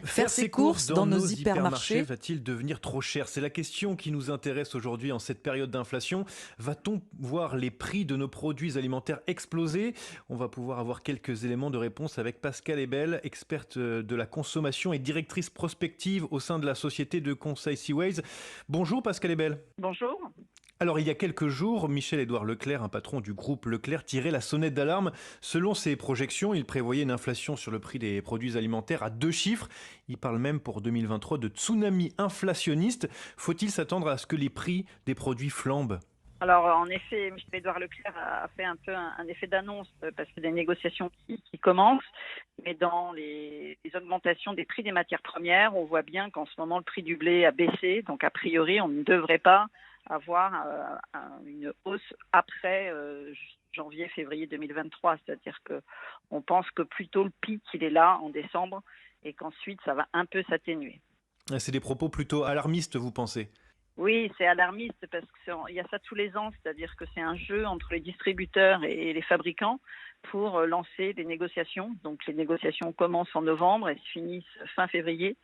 Faire ses courses dans nos hypermarchés. va-t-il devenir trop cher? C'est la question qui nous intéresse aujourd'hui en cette période d'inflation. Va-t-on voir les prix de nos produits alimentaires exploser? On va pouvoir avoir quelques éléments de réponse avec Pascal Ebel, experte de la consommation et directrice prospective au sein de la société de conseil Seaways. Bonjour Pascal Ebel. Bonjour. Alors, il y a quelques jours, Michel-Édouard Leclerc, un patron du groupe Leclerc, tirait la sonnette d'alarme. Selon ses projections, il prévoyait une inflation sur le prix des produits alimentaires à 2 chiffres. Il parle même pour 2023 de tsunami inflationniste. Faut-il s'attendre à ce que les prix des produits flambent? Alors, en effet, Michel-Édouard Leclerc a fait un peu un effet d'annonce parce que des négociations qui commencent. Mais dans les augmentations des prix des matières premières, on voit bien qu'en ce moment, le prix du blé a baissé. Donc, a priori, on ne devrait pas avoir une hausse après janvier-février 2023. C'est-à-dire qu'on pense que plutôt le pic, il est là en décembre et qu'ensuite, ça va un peu s'atténuer. C'est des propos plutôt alarmistes, vous pensez? Oui, c'est alarmiste parce qu'il y a ça tous les ans, c'est-à-dire que c'est un jeu entre les distributeurs et les fabricants pour lancer des négociations. Donc les négociations commencent en novembre et se finissent fin février.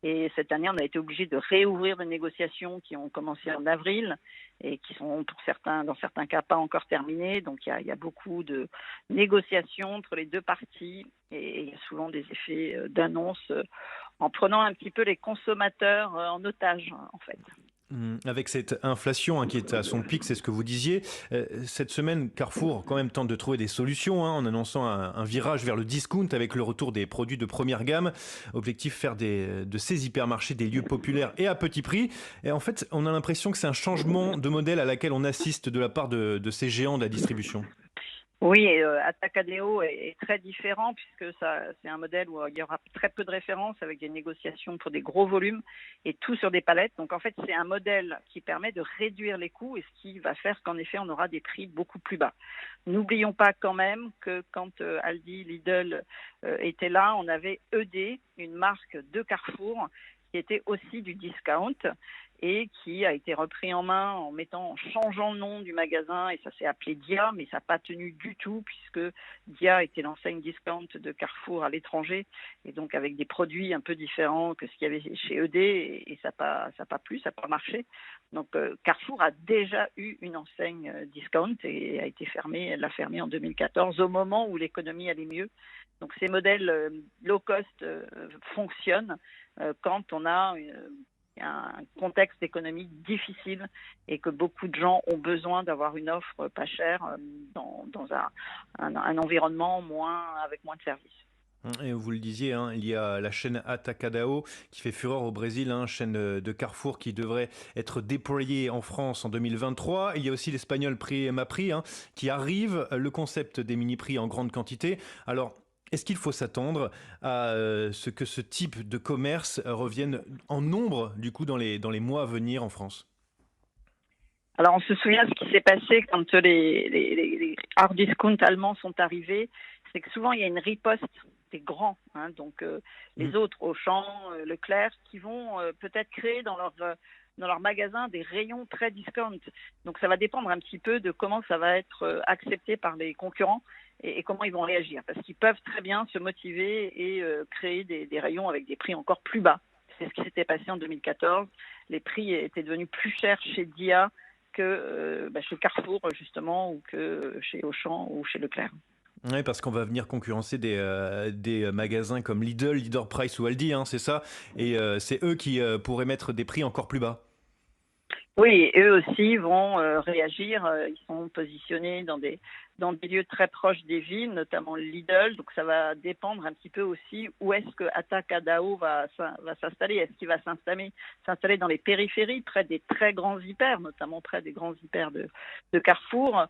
Et cette année, on a été obligé de réouvrir des négociations qui ont commencé en avril et qui sont dans certains cas, pas encore terminées. Donc il y a beaucoup de négociations entre les deux parties et il y a souvent des effets d'annonce en prenant un petit peu les consommateurs en otage, en fait. Avec cette inflation qui est à son pic, c'est ce que vous disiez. Cette semaine, Carrefour quand même tente de trouver des solutions en annonçant un virage vers le discount avec le retour des produits de première gamme. Objectif, faire de ces hypermarchés des lieux populaires et à petit prix. Et en fait, on a l'impression que c'est un changement de modèle à laquelle on assiste de la part de ces géants de la distribution. Oui, Atacadão est très différent puisque c'est un modèle où il y aura très peu de références avec des négociations pour des gros volumes et tout sur des palettes. Donc en fait, c'est un modèle qui permet de réduire les coûts et ce qui va faire qu'en effet, on aura des prix beaucoup plus bas. N'oublions pas quand même que quand Aldi, Lidl étaient là, on avait ED, une marque de Carrefour qui était aussi du discount et qui a été repris en main en changeant le nom du magasin et ça s'est appelé Dia, mais ça n'a pas tenu du tout puisque Dia était l'enseigne discount de Carrefour à l'étranger et donc avec des produits un peu différents que ce qu'il y avait chez ED et ça n'a pas plu, ça n'a pas marché. Donc Carrefour a déjà eu une enseigne discount et a été fermée, elle l'a fermée en 2014 au moment où l'économie allait mieux. Donc ces modèles low cost fonctionnent quand on a un contexte économique difficile et que beaucoup de gens ont besoin d'avoir une offre pas chère dans un environnement avec moins de services. Et vous le disiez, il y a la chaîne Atacadão qui fait fureur au Brésil, chaîne de Carrefour qui devrait être déployée en France en 2023. Il y a aussi l'espagnol Prix Prix qui arrive, le concept des mini-prix en grande quantité. Alors, est-ce qu'il faut s'attendre à ce que ce type de commerce revienne en nombre du coup dans les mois à venir en France? Alors, on se souvient de ce qui s'est passé quand les hard discount allemands sont arrivés. C'est que souvent, il y a une riposte des grands, donc les autres, Auchan, Leclerc, qui vont peut-être créer dans leur magasin des rayons très discount. Donc, ça va dépendre un petit peu de comment ça va être accepté par les concurrents et comment ils vont réagir. Parce qu'ils peuvent très bien se motiver et créer des rayons avec des prix encore plus bas. C'est ce qui s'était passé en 2014. Les prix étaient devenus plus chers chez Dia que chez Carrefour, justement, ou que chez Auchan ou chez Leclerc. Oui, parce qu'on va venir concurrencer des magasins comme Lidl, Leader Price ou Aldi, c'est ça. Et c'est eux qui pourraient mettre des prix encore plus bas. Oui, eux aussi vont réagir. Ils sont positionnés dans des lieux très proches des villes, notamment Lidl. Donc ça va dépendre un petit peu aussi où est-ce que Atacadão va s'installer. Est-ce qu'il va s'installer dans les périphéries, près des très grands hyper, notamment près des grands hyper de Carrefour.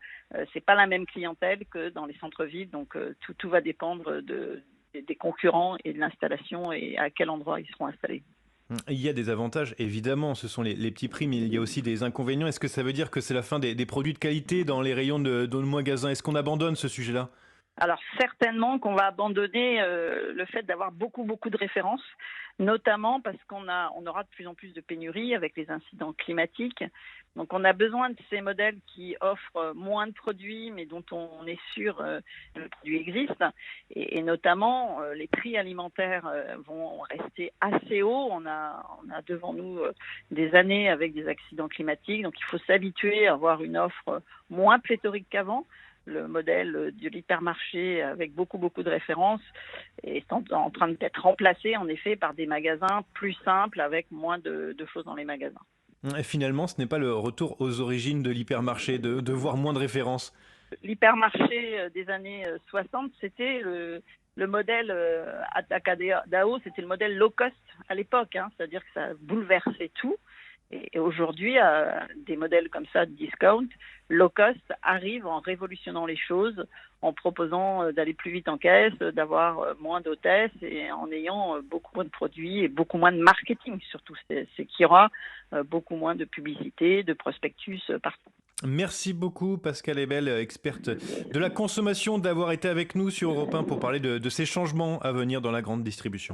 C'est pas la même clientèle que dans les centres-villes. Donc tout va dépendre des concurrents et de l'installation et à quel endroit ils seront installés. Il y a des avantages, évidemment, ce sont les petits prix, mais il y a aussi des inconvénients. Est-ce que ça veut dire que c'est la fin des produits de qualité dans les rayons de nos magasins? Est-ce qu'on abandonne ce sujet-là? Alors certainement qu'on va abandonner le fait d'avoir beaucoup de références, notamment parce on aura de plus en plus de pénuries avec les incidents climatiques. Donc on a besoin de ces modèles qui offrent moins de produits, mais dont on est sûr que le produit existe. Et notamment, les prix alimentaires vont rester assez hauts. On a devant nous des années avec des accidents climatiques, donc il faut s'habituer à avoir une offre moins pléthorique qu'avant. Le modèle de l'hypermarché avec beaucoup de références est en train d'être remplacé en effet par des magasins plus simples avec moins de choses dans les magasins. Et finalement, ce n'est pas le retour aux origines de l'hypermarché, de voir moins de références. L'hypermarché des années 60, c'était le modèle Atacadão, c'était le modèle low cost à l'époque, hein, c'est-à-dire que ça bouleversait tout. Et aujourd'hui, des modèles comme ça de discount, low cost, arrivent en révolutionnant les choses, en proposant d'aller plus vite en caisse, d'avoir moins d'hôtesses et en ayant beaucoup moins de produits et beaucoup moins de marketing surtout. C'est qu'il y aura beaucoup moins de publicité, de prospectus partout. Merci beaucoup Pascale Ebel, experte de la consommation, d'avoir été avec nous sur Europe 1 pour parler de ces changements à venir dans la grande distribution.